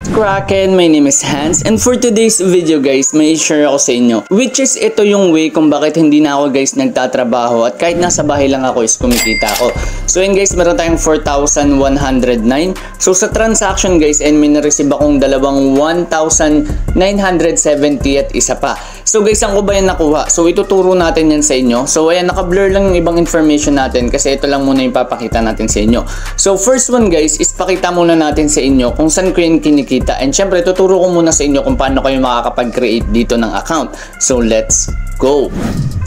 Kraken, my name is Hans, and for today's video guys, may share ako sa inyo, which is ito yung way kung bakit hindi na ako guys nagtatrabaho at kahit nasa bahay lang ako is kumikita ako. So yun guys, meron tayong 4,109. So sa transaction guys, and may na-receive akong dalawang 1,970 at isa pa. So guys, saan ko ba yan nakuha? So ituturo natin yan sa inyo. So ayan, naka-blur lang yung ibang information natin kasi ito lang muna yung papakita natin sa inyo. So first one guys, is pakita muna natin sa inyo kung saan ko yan kinikita. And syempre, tuturo ko muna sa inyo kung paano kayo makakapag-create dito ng account. So let's go!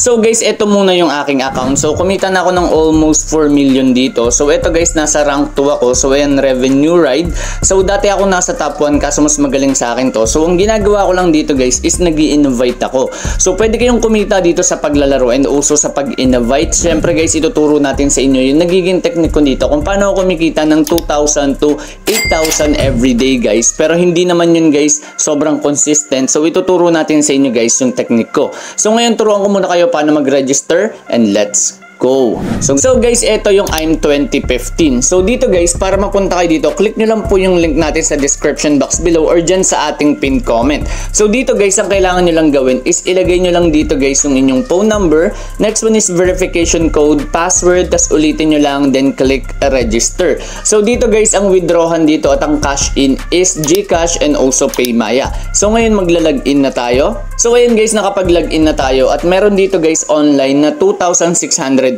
So guys, ito muna yung aking account. So kumita na ako ng almost 4 million dito. So ito guys, nasa rank 2 ako. So ayan, revenue ride. So dati ako nasa top 1 kaso mas magaling sa akin to. So ang ginagawa ko lang dito guys is nag-i-invite ako. So pwede kayong kumita dito sa paglalaro and also sa pag-invite. Syempre guys, ituturo natin sa inyo yung nagiging technique ko dito kung paano ako kumikita ng 2,000 to 8,000 everyday guys. Pero hindi naman yun guys sobrang consistent. So ituturo natin sa inyo guys yung technique ko. So ngayon turuan ko muna kayo paano mag-register and let's go. So guys, ito yung I'm 2015. So dito guys, para mapunta kayo dito, click nyo lang po yung link natin sa description box below or dyan sa ating pinned comment. So dito guys, ang kailangan nyo lang gawin is ilagay nyo lang dito guys yung inyong phone number. Next one is verification code, password, tas ulitin nyo lang, then click register. So dito guys, ang withdrawhan dito at ang cash in is GCash and also PayMaya. So ngayon magla-login na tayo. So ayun guys, nakapag-login na tayo at meron dito guys online na 2,654.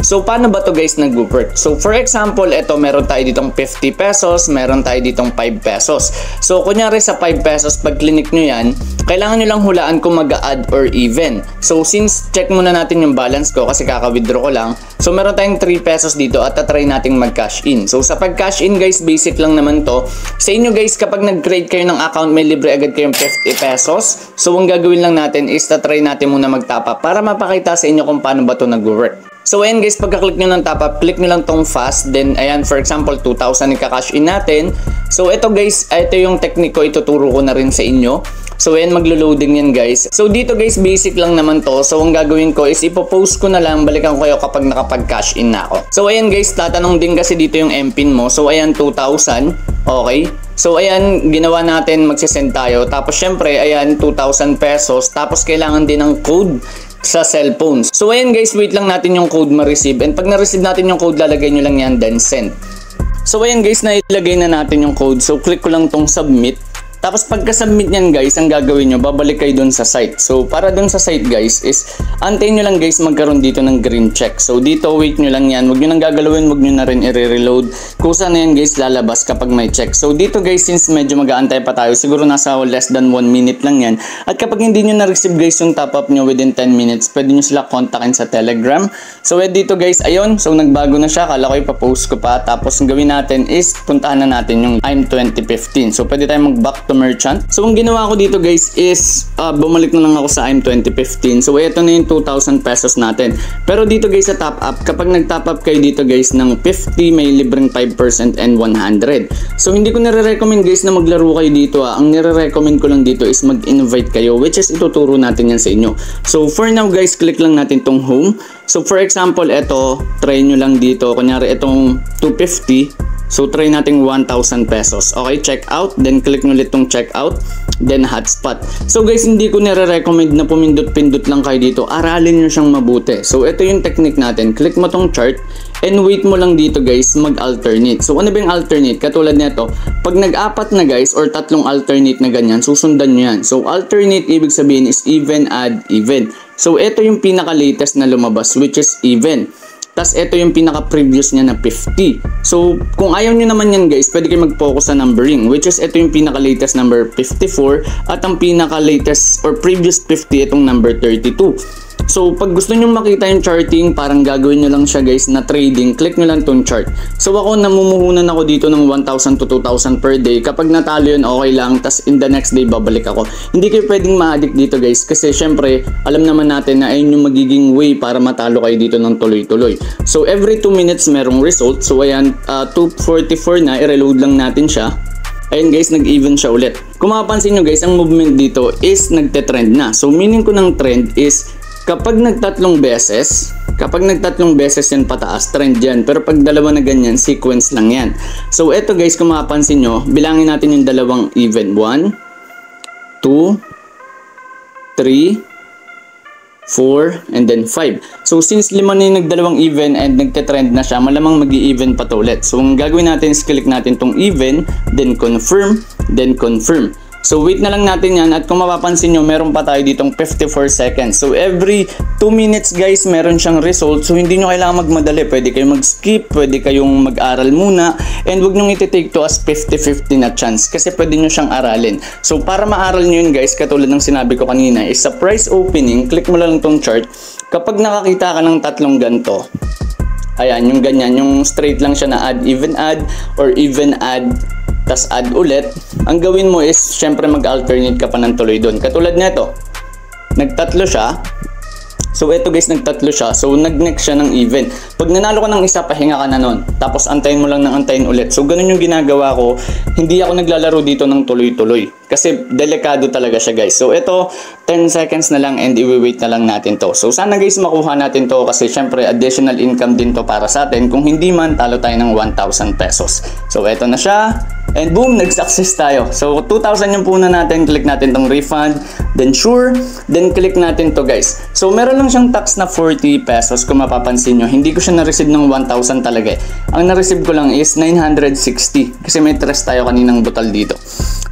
So paano ba to guys nag-work? So for example, ito meron tayo ditong 50 pesos, meron tayo ditong 5 pesos. So kunyari sa 5 pesos, pag clinic nyo yan, kailangan nyo lang hulaan kung mag-add or even. So since check muna natin yung balance ko kasi kaka-withdraw ko lang. So meron tayong 3 pesos dito at tatry nating mag-cash in. So sa pag-cash in guys, basic lang naman to. Sa inyo guys, kapag nag-create kayo ng account, may libre agad kayong 50 pesos. So ang gagawin lang natin is tatry natin muna mag-top up para mapakita sa inyo kung paano ba to nag-work. So ayan guys, pagka-click nyo ng top up, click nyo lang tong fast. Then ayan, for example, 2,000 ika-cash in natin. So ito guys, ito yung technique ko, ituturo ko na rin sa inyo. So ayan, maglo-loading yan guys. So dito guys, basic lang naman to. So ang gagawin ko is ipopost ko na lang, balikan ko kayo kapag nakapag-cash in na ako. So ayan guys, tatanong din kasi dito yung MPIN mo. So ayan, 2,000. Okay. So ayan, ginawa natin, magsisend tayo. Tapos syempre, ayan, 2,000 pesos. Tapos kailangan din ng code sa cellphone. So ayan guys, wait lang natin yung code ma-receive. And pag na-receive natin yung code, lalagay nyo lang yan, then send. So ayan guys, nailagay na natin yung code. So click ko lang tong submit. Tapos pagka-submit nyan guys, ang gagawin nyo, babalik kayo dun sa site. So para dun sa site guys is, antayin nyo lang guys magkaroon dito ng green check. So dito, wait nyo lang yan. Huwag nyo nang gagalawin, huwag nyo na rin i-reload. Kusa na yan guys, lalabas kapag may check. So dito guys, since medyo mag-aantay pa tayo, siguro nasa less than 1 minute lang yan. At kapag hindi nyo na-receive guys yung top up nyo within 10 minutes, pwede nyo sila kontakin sa Telegram. So dito guys, ayun. So nagbago na siya. Kala ko ipapost ko pa. Tapos ang gawin natin is, puntahan na natin yung I'm 2015. So pwede tayo mag-back to merchant. So ang ginawa ko dito guys is bumalik na lang ako sa I'm 2015. So ito na yung 2,000 pesos natin. Pero dito guys sa top up, kapag nag-top up kayo dito guys ng 50, may libreng 5% and 100. So hindi ko nire-recommend guys na maglaro kayo dito. Ang nire-recommend ko lang dito is mag-invite kayo, which is ituturo natin yan sa inyo. So for now guys, click lang natin tong home. So for example, ito, try nyo lang dito. Kunyari itong 250. So try nating 1,000 pesos. Okay, check out. Then click nyo ulit tong check out. Then hotspot. So guys, hindi ko nire-recommend na pumindot-pindot lang kayo dito. Aralin nyo siyang mabuti. So ito yung technique natin. Click mo tong chart. And wait mo lang dito guys, mag-alternate. So ano ba yung alternate? Katulad nito, pag nag-apat na guys or tatlong alternate na ganyan, susundan nyo yan. So alternate, ibig sabihin is even, add, even. So ito yung pinaka-latest na lumabas, which is even. Tapos ito yung pinaka-previous niya na 50. So kung ayaw nyo naman yan guys, pwede kayo mag-focus sa numbering, which is ito yung pinaka-latest number 54 at ang pinaka-latest or previous 50 itong number 32. So pag gusto nyo makita yung charting, parang gagawin nyo lang siya guys na trading, click nyo lang tong chart. So ako, namumuhunan ako dito ng 1,000 to 2,000 per day. Kapag natalo yun, okay lang. Tas in the next day, babalik ako. Hindi kayo pwedeng ma-addict dito guys. Kasi syempre, alam naman natin na ayun yung magiging way para matalo kayo dito ng tuloy-tuloy. So every 2 minutes merong result. So ayan, 244 na, i-reload lang natin siya. Ayun guys, nag-even siya ulit. Kung mapapansin nyo guys, ang movement dito is nagte-trend na. So meaning ko ng trend is kapag nagtatlong beses, Kapag nagtatlong beses yan pataas, trend yan. Pero pag dalawa na ganyan, sequence lang yan. So eto guys, kung mapapansin nyo, bilangin natin yung dalawang even. 1, 2, 3, 4, and then 5. So since 5 na yung nagdalawang even and nagte-trend na siya, malamang mag-i-even pa to ulit. So ang gagawin natin is click natin tong even, then confirm, then confirm. So wait na lang natin yan, at kung mapapansin nyo, meron pa tayo ditong 54 seconds. So every 2 minutes guys, meron siyang result. So hindi nyo kailangan magmadali. Pwede kayong mag-skip, pwede kayong mag-aral muna, and wag nyo iti-take to as 50-50 na chance kasi pwede nyo siyang aralin. So para maaral nyo yun guys, katulad ng sinabi ko kanina, is sa price opening, click mo lang tong chart. Kapag nakakita ka ng tatlong ganto, ayan, yung ganyan, yung straight lang siya na add, or even add, tas add ulit, ang gawin mo is syempre mag-alternate ka pa ng tuloy doon. Katulad nito, nagtatlo siya. So ito guys, nagtatlo siya. So nag-next siya ng even. Pag nanalo ka ng isa, pahinga ka na nun. Tapos antayin mo lang ng antayin ulit. So ganun yung ginagawa ko. Hindi ako naglalaro dito ng tuloy-tuloy. Kasi delikado talaga siya guys. So ito, 10 seconds na lang and i-wait na lang natin to. So sana guys makuha natin to kasi syempre additional income din to para sa atin. Kung hindi man, talo tayo ng 1,000 pesos. So ito na siya. And boom, nag-success tayo. So 2,000 yung puna natin. Click natin tong refund. Then sure. Then click natin to guys. So meron lang siyang tax na 40 pesos kung mapapansin nyo. Hindi ko siya na-receive ng 1,000 talaga eh. Ang na-receive ko lang is 960. Kasi may stress tayo kaninang butal dito.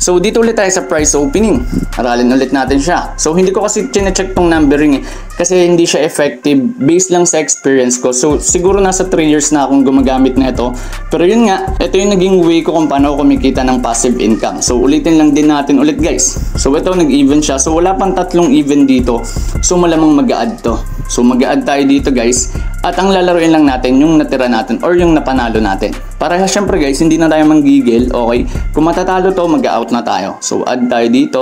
So dito ulit tayo sa price opening. Aralin ulit natin siya. So hindi ko kasi chine-check tong numbering eh. Kasi hindi siya effective based lang sa experience ko. So siguro nasa 3 years na akong gumagamit na ito. Pero yun nga, ito yung naging way ko kung paano kumikita ng passive income. So ulitin lang din natin ulit guys. So ito nag-even siya. So wala pang tatlong even dito. So malamang mag-a-add to. So mag-a-add tayo dito guys. At ang lalaruin lang natin yung natira natin or yung napanalo natin. Para syempre guys, hindi na tayo manggigil. Okay? Kung matatalo to, mag-out na tayo. So add tayo dito.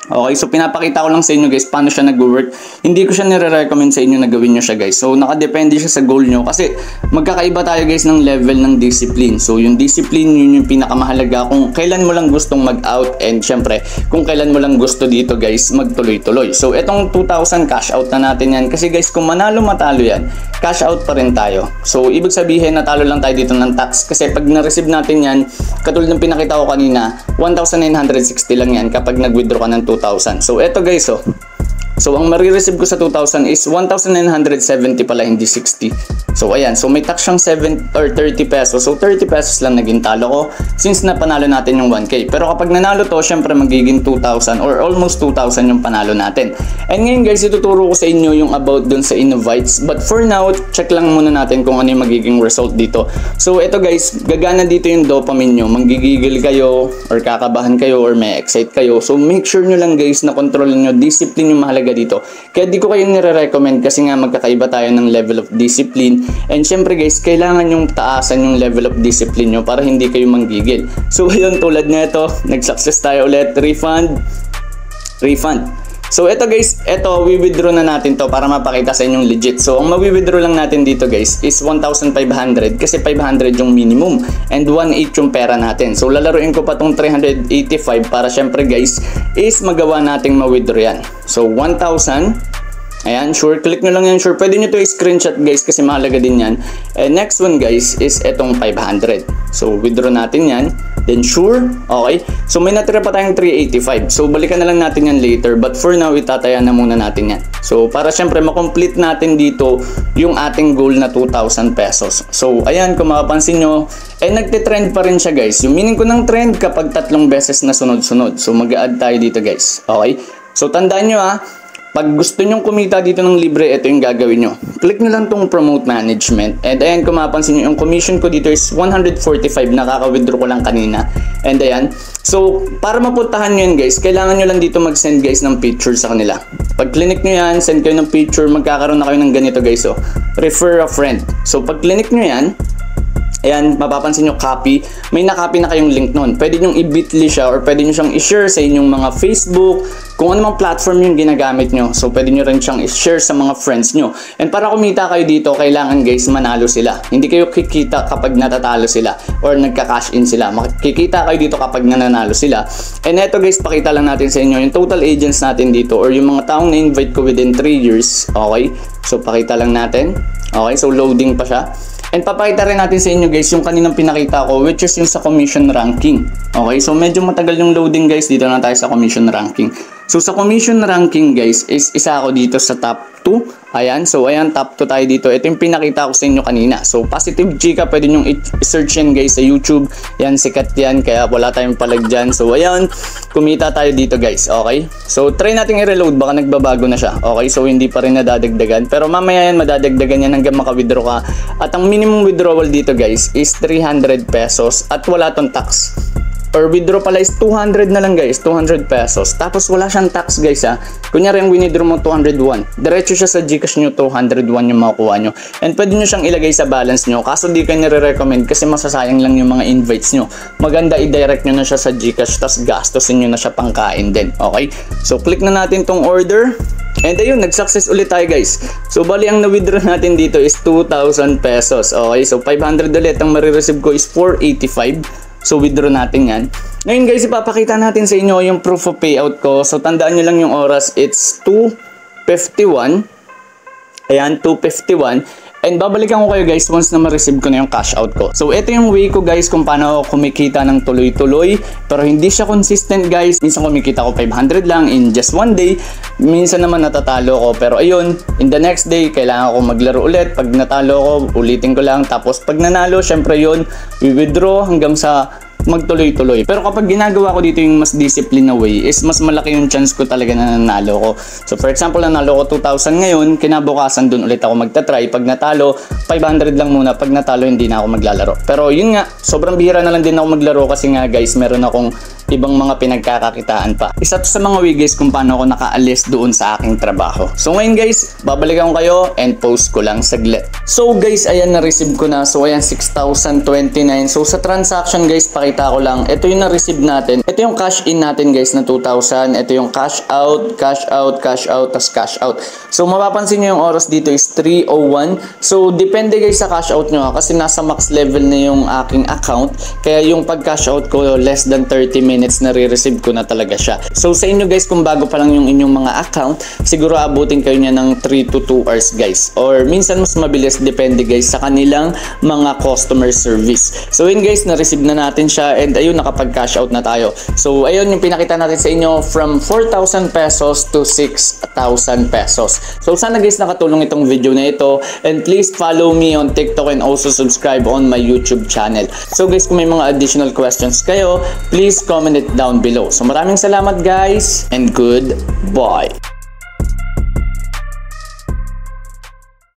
Okay, so pinapakita ko lang sa inyo guys paano siya nag-work. Hindi ko siya nire-recommend sa inyo na gawin nyo siya guys. So nakadepende siya sa goal nyo kasi magkakaiba tayo guys ng level ng discipline. So yung discipline yun yung pinakamahalaga kung kailan mo lang gustong mag-out and syempre kung kailan mo lang gusto dito guys magtuloy-tuloy. So etong 2,000 cash out na natin yan kasi guys kung manalo matalo yan, cash out pa rin tayo. So ibig sabihin natalo lang tayo dito ng tax kasi pag na-receive natin yan, katulad ng pinakita ko kanina, 1,960 lang yan kapag nag-withdraw ka ng 2,000. So eto guys oh. So ang marireceive ko sa 2,000 is 1,970 pala, hindi 60. So ayan, so may tax siyang 7 or 30 pesos. So 30 pesos lang naging talo ko since napanalo natin yung 1K. Pero kapag nanalo to, syempre magiging 2,000 or almost 2,000 yung panalo natin. And ngayon guys, ituturo ko sa inyo yung about dun sa Innovites. But for now, check lang muna natin kung ano yung magiging result dito. So ito guys, gagana dito yung dopamine nyo. Manggigigil kayo or kakabahan kayo or may excite kayo. So make sure nyo lang guys na kontrolin nyo. Discipline yung mahalaga dito. Kaya di ko kayo nire-recommend kasi nga magkakaiba tayo ng level of discipline. And syempre guys, kailangan yung taasan yung level of discipline nyo para hindi kayo manggigil. So ayun, tulad nito, nag-success tayo ulit. Refund. So ito guys, wi-withdraw na natin to para mapakita sa inyong legit. So ang mawi-withdraw lang natin dito guys is 1,500 kasi 500 yung minimum and 1,800 yung pera natin. So lalaruin ko pa tong 385 para syempre guys is magawa nating ma-withdraw yan. So 1,000. Ayan, sure, click nyo lang yan, sure. Pwede nyo to i-screenshot guys kasi mahalaga din yan. And next one guys is etong 500. So withdraw natin yan. Then sure, okay. So may natira pa tayong 385. So balikan na lang natin yan later. But for now, itataya na muna natin yan. So para syempre makomplete natin dito yung ating goal na 2,000 pesos. So ayan, kung makapansin nyo, nagtitrend pa rin siya guys. Yung meaning ko ng trend kapag 3 beses na sunod-sunod. So mag-a-add tayo dito guys. Okay. So tandaan nyo pag gusto nyong kumita dito ng libre, ito yung gagawin nyo. Click nyo lang tong promote management. And ayan, kung mapapansin nyo, yung commission ko dito is 145. Nakaka-withdraw ko lang kanina. And ayan. So, para mapuntahan nyo yan guys, kailangan nyo lang dito mag-send guys ng picture sa kanila. Pag clinic nyo yan, send kayo ng picture, magkakaroon na kayo ng ganito guys. So, refer a friend. So, pag clinic nyo yan, Ayan, mapapansin nyo copy. May nakopy na kayong link nun. Pwede nyo i-bitly siya or pwede nyo siyang i-share sa inyong mga Facebook, kung anumang platform yung ginagamit nyo. So, pwede nyo rin siyang i-share sa mga friends nyo. And para kumita kayo dito, kailangan guys, manalo sila. Hindi kayo kikita kapag natatalo sila or nagka-cash in sila. Makikita kayo dito kapag nananalo sila. And eto guys, pakita lang natin sa inyo yung total agents natin dito or yung mga taong na-invite ko within 3 years. Okay? So, pakita lang natin. Okay? So, loading pa siya. And papakita rin natin sa inyo guys yung kaninang pinakita ko, which is yung sa commission ranking. Okay, so medyo matagal yung loading guys. Dito na tayo sa commission ranking. So sa commission ranking guys, is isa ako dito sa top 2. Ayan, so ayan, top 2 tayo dito. Ito yung pinakita ko sa inyo kanina. So Positive Chika, pwede nyo i-search yan guys sa YouTube. Yan, sikat yan, kaya wala tayong palag dyan. So ayan, kumita tayo dito guys. Okay, so try natin i-reload, baka nagbabago na siya. Okay, so hindi pa rin nadadagdagan, pero mamaya yan madadagdagan yan hanggang maka-withdraw ka. At ang minimum withdrawal dito guys is 300 pesos at wala tong tax. Or withdraw pala is 200 na lang guys, 200 pesos. Tapos wala siyang tax guys ha. Kunyari ang withdraw mo 201. Diretso siya sa Gcash nyo, 201 yung makukuha nyo. And pwede nyo siyang ilagay sa balance nyo. Kaso di kayo nire-recommend kasi masasayang lang yung mga invites nyo. Maganda i-direct nyo na siya sa Gcash, tas gastosin nyo na siya pangkain din. Okay? So click na natin tong order. And ayun, nag-success ulit tayo guys. So bali ang na-withdraw natin dito is 2,000 pesos. Okay? So 500 ulit. Ang marireceive ko is 485. So withdraw natin yan. Ngayon guys, ipapakita natin sa inyo yung proof of payout ko. So tandaan nyo lang yung oras, it's 2:51. Ayan, 2:51. And babalikan ko kayo guys once na ma-receive ko na yung cash out ko. So ito yung way ko guys kung paano ako kumikita ng tuloy-tuloy. Pero hindi siya consistent guys. Minsan kumikita ko 500 lang in just one day. Minsan naman natatalo ko. Pero ayun, in the next day, kailangan ko maglaro ulit. Pag natalo ko, ulitin ko lang. Tapos pag nanalo, syempre yun, i-withdraw hanggang sa magtuloy-tuloy. Pero kapag ginagawa ko dito yung mas discipline na way, is mas malaki yung chance ko talaga na nanalo ko. So for example, nanalo ko 2,000 ngayon, kinabukasan dun ulit ako magta-try. Pag natalo, 500 lang muna. Pag natalo, hindi na ako maglalaro. Pero yun nga, sobrang bihira na lang din ako maglaro kasi nga guys, meron akong ibang mga pinagkakakitaan pa. Isa to sa mga way guys kung paano ako nakaalis doon sa aking trabaho. So ngayon guys, babalikan ko kayo and post ko lang saglit. So guys, ayan, na-receive ko na. So ayan, 6,029. So sa transaction guys, pakita ko lang. Ito yung na-receive natin. Ito yung cash in natin guys na 2,000. Ito yung cash out, cash out, cash out, tas cash out. So mapapansin nyo yung oras dito is 3:01. So depende guys sa cash out nyo kasi nasa max level na yung aking account. Kaya yung pag cash out ko less than 30 minutes na re-receive ko na talaga siya. So sa inyo guys, kung bago pa lang yung inyong mga account, siguro abutin kayo niya ng 3 to 2 hours guys. Or minsan mas mabilis, depende guys sa kanilang mga customer service. So yun guys, na-receive na natin siya and ayun, nakapag-cash out na tayo. So ayun yung pinakita natin sa inyo from 4,000 pesos to 6,000 pesos. So sana guys nakatulong itong video na ito and please follow me on TikTok and also subscribe on my YouTube channel. So guys, kung may mga additional questions kayo, please comment it down below. So maraming salamat guys and goodbye.